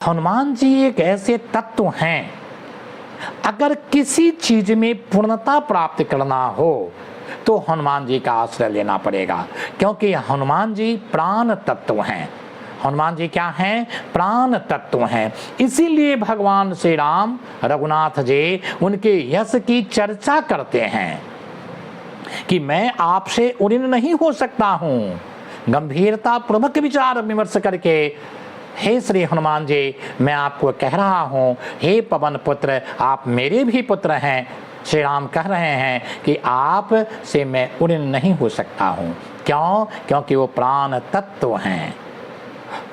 हनुमान जी एक ऐसे तत्व हैं, अगर किसी चीज में पूर्णता प्राप्त करना हो तो हनुमान जी का आश्रय लेना पड़ेगा, क्योंकि हनुमान जी प्राण तत्व हैं। हनुमान जी क्या हैं? प्राण तत्व हैं। इसीलिए भगवान श्री राम रघुनाथ जी उनके यश की चर्चा करते हैं कि मैं आपसे उड़िन नहीं हो सकता हूं। गंभीरता पूर्वक विचार विमर्श करके, हे श्री हनुमान जी, मैं आपको कह रहा हूं, हे पवन पुत्र, आप मेरे भी पुत्र हैं। श्री राम कह रहे हैं कि आप से मैं उड़िन नहीं हो सकता हूं। क्यों? क्योंकि वो प्राण तत्व हैं।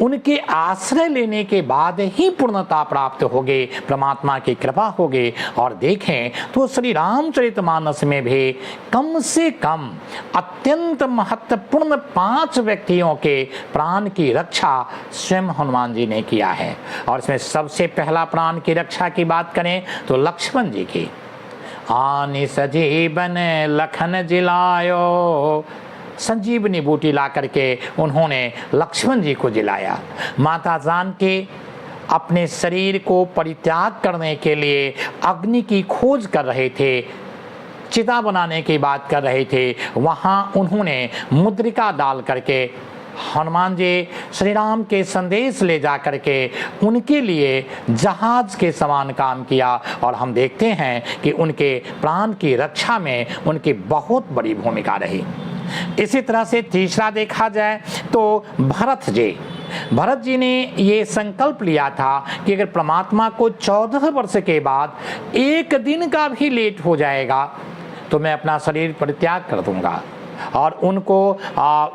उनके आश्रय लेने के बाद ही पूर्णता प्राप्त होगी, परमात्मा की कृपा होगी। और देखें तो श्री रामचरितमानस में भी कम से कम अत्यंत महत्वपूर्ण 5 व्यक्तियों के प्राण की रक्षा स्वयं हनुमान जी ने किया है। और इसमें सबसे पहला प्राण की रक्षा की बात करें तो लक्ष्मण जी की। आनि सजीवन लखन जिलायो, संजीवनी बूटी ला करके उन्होंने लक्ष्मण जी को जिलाया। माता जानकी अपने शरीर को परित्याग करने के लिए अग्नि की खोज कर रहे थे, चिता बनाने की बात कर रहे थे। वहां उन्होंने मुद्रिका डाल करके हनुमान जी श्री राम के संदेश ले जा करके उनके लिए जहाज के समान काम किया। और हम देखते हैं कि उनके प्राण की रक्षा में उनकी बहुत बड़ी भूमिका रही। इसी तरह से तीसरा देखा जाए तो भरत जी ने ये संकल्प लिया था कि अगर परमात्मा को 14 वर्ष के बाद एक दिन का भी लेट हो जाएगा तो मैं अपना शरीर परित्याग कर दूंगा। और उनको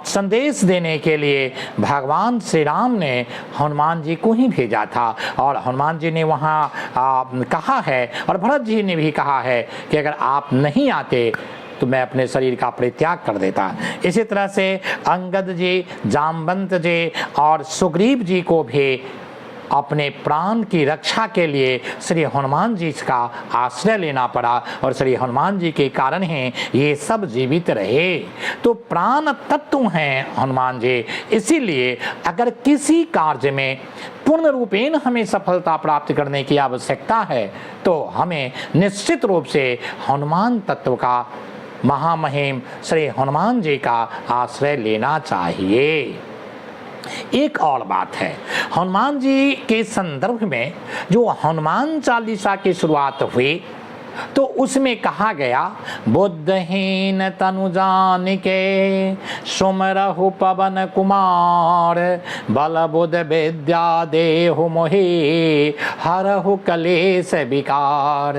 संदेश देने के लिए भगवान श्री राम ने हनुमान जी को ही भेजा था। और हनुमान जी ने वहाँ कहा है, और भरत जी ने भी कहा है कि अगर आप नहीं आते तो मैं अपने शरीर का परित्याग कर देता। इसी तरह से अंगद जी, जामवंत जी और सुग्रीव जी को भी अपने प्राण की रक्षा के लिए श्री हनुमान जी का आश्रय लेना पड़ा। और श्री हनुमान जी के कारण ही ये सब जीवित रहे। तो प्राण तत्व हैं हनुमान जी। इसीलिए अगर किसी कार्य में पूर्ण रूपेण हमें सफलता प्राप्त करने की आवश्यकता है तो हमें निश्चित रूप से हनुमान तत्व का, महामहिम श्री हनुमान जी का आश्रय लेना चाहिए। एक और बात है, हनुमान जी के संदर्भ में जो हनुमान चालीसा की शुरुआत हुई तो उसमें कहा गया, बुद्धहीन तनु जानिके सुमरहु पवन कुमार, बल बुध विद्या देहु मोहि हरहु कलेश विकार।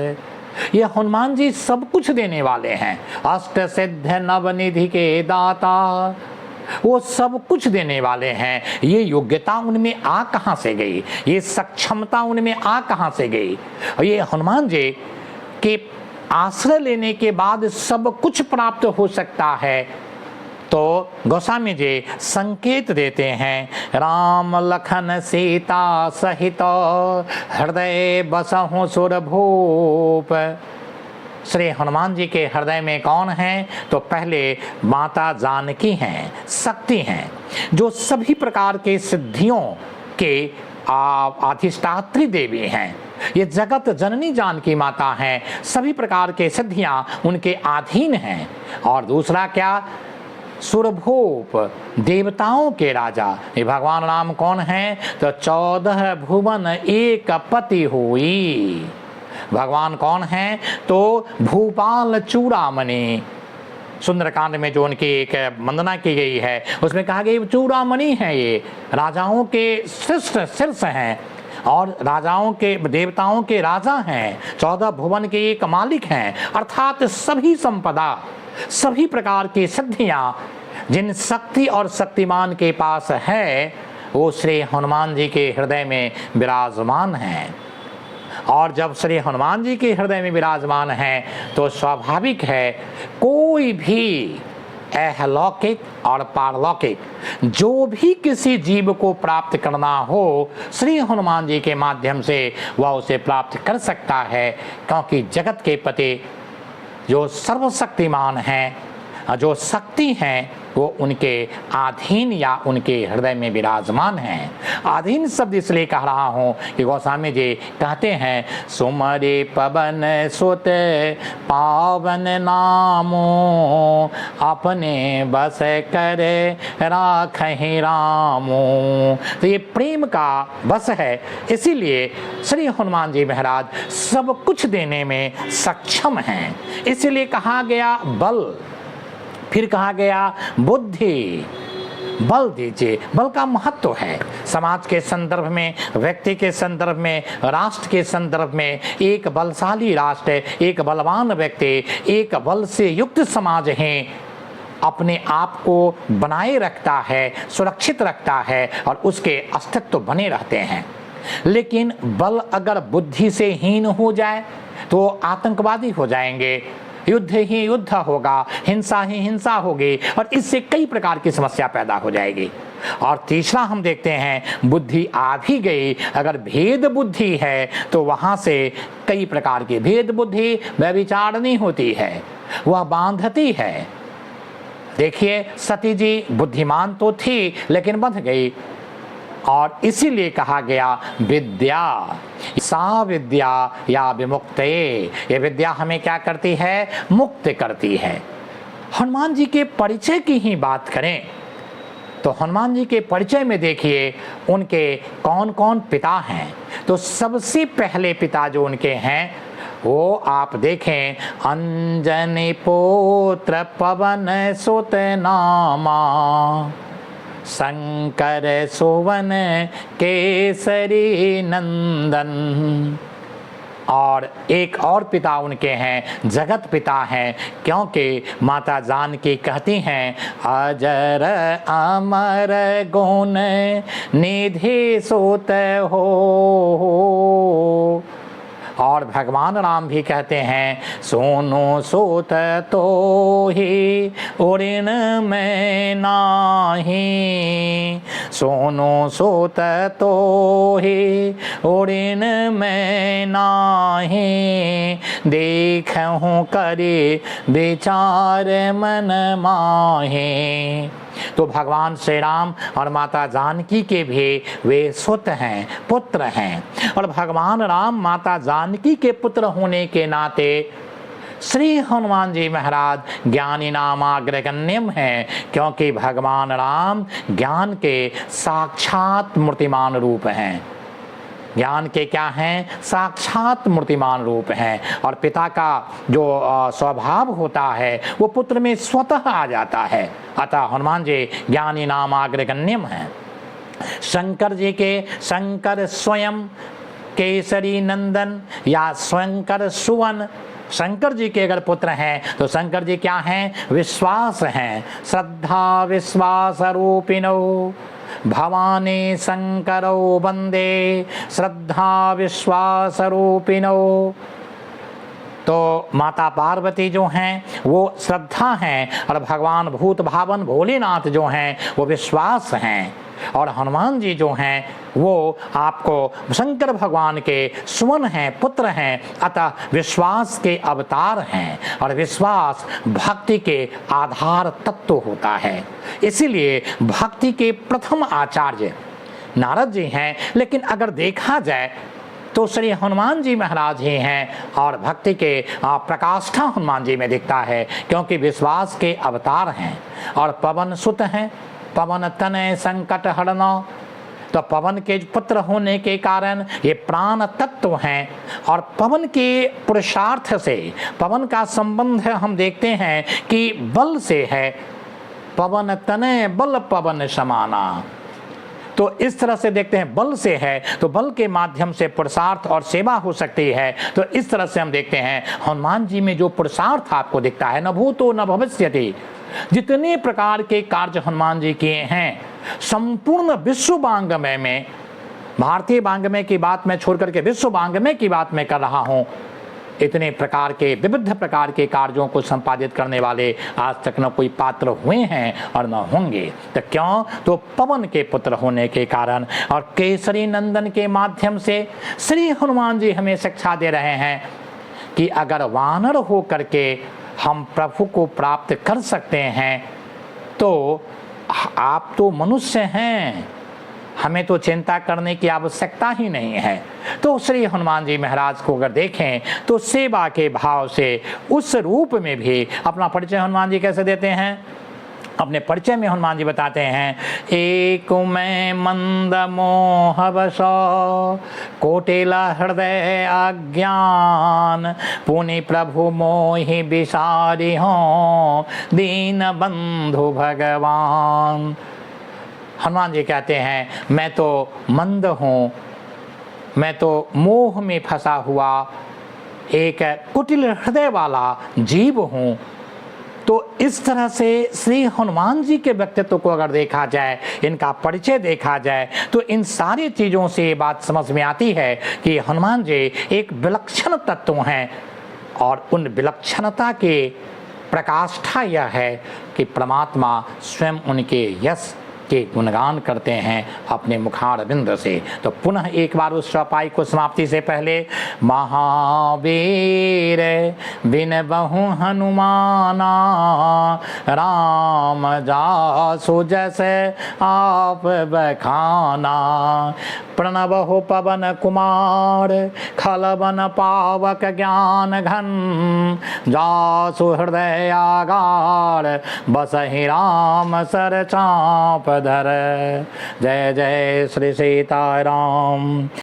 ये हनुमान जी सब कुछ देने वाले हैं। अष्ट सिद्ध नवनिधि के दाता, वो सब कुछ देने वाले हैं। ये योग्यता उनमें आ कहां से गई? ये सक्षमता उनमें आ कहां से गई? ये हनुमान जी के आश्रय लेने के बाद सब कुछ प्राप्त हो सकता है। तो गोस्वामी जी संकेत देते हैं, राम लखन सीता सहित हृदय बसहु सुरभूप। श्री हनुमान जी के हृदय में कौन है? तो पहले माता जानकी हैं, शक्ति हैं, जो सभी प्रकार के सिद्धियों के अधिष्ठात्री देवी हैं। ये जगत जननी जानकी माता हैं, सभी प्रकार के सिद्धियां उनके अधीन हैं। और दूसरा क्या? सुरभूप, देवताओं के राजा। ये भगवान राम कौन हैं? तो 14 भुवन एक पति हुई। भगवान कौन हैं? तो भूपाल चूड़ामणि। सुंदरकांड में जो उनकी एक वंदना की गई है उसमें कहा गया चूड़ामणि है, ये राजाओं के शीर्ष हैं और राजाओं के, देवताओं के राजा हैं, 14 भुवन के एक मालिक हैं। अर्थात सभी संपदा, सभी प्रकार की सिद्धियां जिन शक्ति और शक्तिमान के पास है वो श्री हनुमान जी के हृदय में विराजमान हैं। और जब श्री हनुमान जी के हृदय में विराजमान हैं तो स्वाभाविक है कोई भी अलौकिक और पारलौकिक जो भी किसी जीव को प्राप्त करना हो श्री हनुमान जी के माध्यम से वह उसे प्राप्त कर सकता है। क्योंकि जगत के पति जो सर्वशक्तिमान हैं, जो शक्ति हैं वो उनके अधीन या उनके हृदय में विराजमान हैं। अधीन शब्द इसलिए कह रहा हूँ कि गोस्वामी जी कहते हैं सुमरे पवन सुत पावन नामो अपने बस कर राखहि रामो। तो ये प्रेम का बस है, इसीलिए श्री हनुमान जी महाराज सब कुछ देने में सक्षम हैं। इसीलिए कहा गया बल, फिर कहा गया बुद्धि, बल दीजिए। बल का महत्व है समाज के संदर्भ में, व्यक्ति के संदर्भ में, राष्ट्र के संदर्भ में। एक बलशाली राष्ट्र, एक बलवान व्यक्ति, एक बल से युक्त समाज है अपने आप को बनाए रखता है, सुरक्षित रखता है और उसके अस्तित्व बने रहते हैं। लेकिन बल अगर बुद्धि से हीन हो जाए तो आतंकवादी हो जाएंगे, युद्ध ही युद्ध होगा, हिंसा ही हिंसा होगी और इससे कई प्रकार की समस्या पैदा हो जाएगी। और तीसरा हम देखते हैं बुद्धि आ भी गई, अगर भेद बुद्धि है तो वहाँ से कई प्रकार की भेद बुद्धि व्यभिचारिणी होती है, वह बांधती है। देखिए सती जी बुद्धिमान तो थी लेकिन बंध गई, और इसीलिए कहा गया विद्या सा विद्या या विमुक्ते। ये विद्या हमें क्या करती है? मुक्त करती है। हनुमान जी के परिचय की ही बात करें तो हनुमान जी के परिचय में देखिए उनके कौन कौन पिता हैं। तो सबसे पहले पिता जो उनके हैं वो आप देखें अंजनी पुत्र पवन सुत नामा शंकर सुवन केसरी नंदन। और एक और पिता उनके हैं जगत पिता हैं, क्योंकि माता जानकी कहती हैं अजर अमर गुण निधि सुत हो। और भगवान राम भी कहते हैं सोनो सोत तो ही उड़िन में नाही, सोनो सोत तो ही उड़िन में नाही, देखूं करे विचार मन माहे। तो भगवान श्री राम और माता जानकी के भी वे सुत हैं, पुत्र हैं। और भगवान राम माता जानकी के पुत्र होने के नाते श्री हनुमान जी महाराज ज्ञानी नामाग्रगण्यम हैं, क्योंकि भगवान राम ज्ञान के साक्षात मूर्तिमान रूप हैं। ज्ञान के क्या हैं? साक्षात मूर्तिमान रूप हैं। और पिता का जो स्वभाव होता है वो पुत्र में स्वतः आ जाता है। अतः हनुमान जी ज्ञानी नामाग्रगण्यम हैं। शंकर जी के शंकर स्वयं केसरी नंदन या शंकर सुवन, शंकर जी के अगर पुत्र हैं तो शंकर जी क्या हैं? विश्वास हैं। श्रद्धा विश्वास रूपिणो भवानी शंकरो वंदे श्रद्धा विश्वास रूपिणो। तो माता पार्वती जो हैं वो श्रद्धा हैं और भगवान भूत भावन भोलेनाथ जो हैं वो विश्वास हैं। और हनुमान जी जो हैं वो आपको शंकर भगवान के सुवन हैं, पुत्र हैं, अतः विश्वास के अवतार हैं। और विश्वास भक्ति के आधार तत्व होता है। इसीलिए भक्ति के प्रथम आचार्य नारद जी हैं, लेकिन अगर देखा जाए तो श्री हनुमान जी महाराज ही हैं और भक्ति के प्रकाष्ठा हनुमान जी में दिखता है, क्योंकि विश्वास के अवतार हैं। और पवन सुत हैं, पवन तनय संकट हरना। तो पवन के पुत्र होने के कारण ये प्राण तत्व हैं। और पवन के पुरुषार्थ से पवन का संबंध हम देखते हैं कि बल से है। पवन तनय बल पवन समाना। तो इस तरह से देखते हैं बल से है तो बल के माध्यम से पुरुषार्थ और सेवा हो सकती है। तो इस तरह से हम देखते हैं हनुमान जी में जो पुरुषार्थ आपको दिखता है, न भूतो न भविष्यति, जितने प्रकार के कार्य हनुमान जी किए हैं संपूर्ण विश्व वांग्मय में, भारतीय वांग्मय की बात मैं छोड़ करके विश्व वांग्मय की बात मैं कर रहा हूँ, इतने प्रकार के विविध प्रकार के कार्यों को संपादित करने वाले आज तक न कोई पात्र हुए हैं और न होंगे। तो क्यों? तो पवन के पुत्र होने के कारण और केसरी नंदन के माध्यम से श्री हनुमान जी हमें शिक्षा दे रहे हैं कि अगर वानर हो करके हम प्रभु को प्राप्त कर सकते हैं, तो आप तो मनुष्य हैं, हमें तो चिंता करने की आवश्यकता ही नहीं है। तो श्री हनुमान जी महाराज को अगर देखें तो सेवा के भाव से उस रूप में भी अपना परिचय हनुमान जी कैसे देते हैं। अपने परिचय में हनुमान जी बताते हैं, एक मैं मंद मोहवशो कोटिला हृदय अज्ञान पुनि प्रभु मोहि बिसारी हो दीन बंधु भगवान। हनुमान जी कहते हैं, मैं तो मंद हूँ, मैं तो मोह में फंसा हुआ एक कुटिल हृदय वाला जीव हूँ। तो इस तरह से श्री हनुमान जी के व्यक्तित्व को अगर देखा जाए, इनका परिचय देखा जाए, तो इन सारी चीज़ों से ये बात समझ में आती है कि हनुमान जी एक विलक्षण तत्व हैं। और उन विलक्षणता के प्रकाष्ठा यह है कि परमात्मा स्वयं उनके यश के गुणगान करते हैं अपने मुखारविंद से। तो पुनः एक बार उस चौपाई को समाप्ति से पहले, महावीर बिन बहु हनुमाना राम जासु जैसे आप बखाना प्रणवहु पवन कुमार खलवन पावक ज्ञान घन जासु हृदय आगार बसहि राम सर चाप धर। जय जय श्री सीताराम।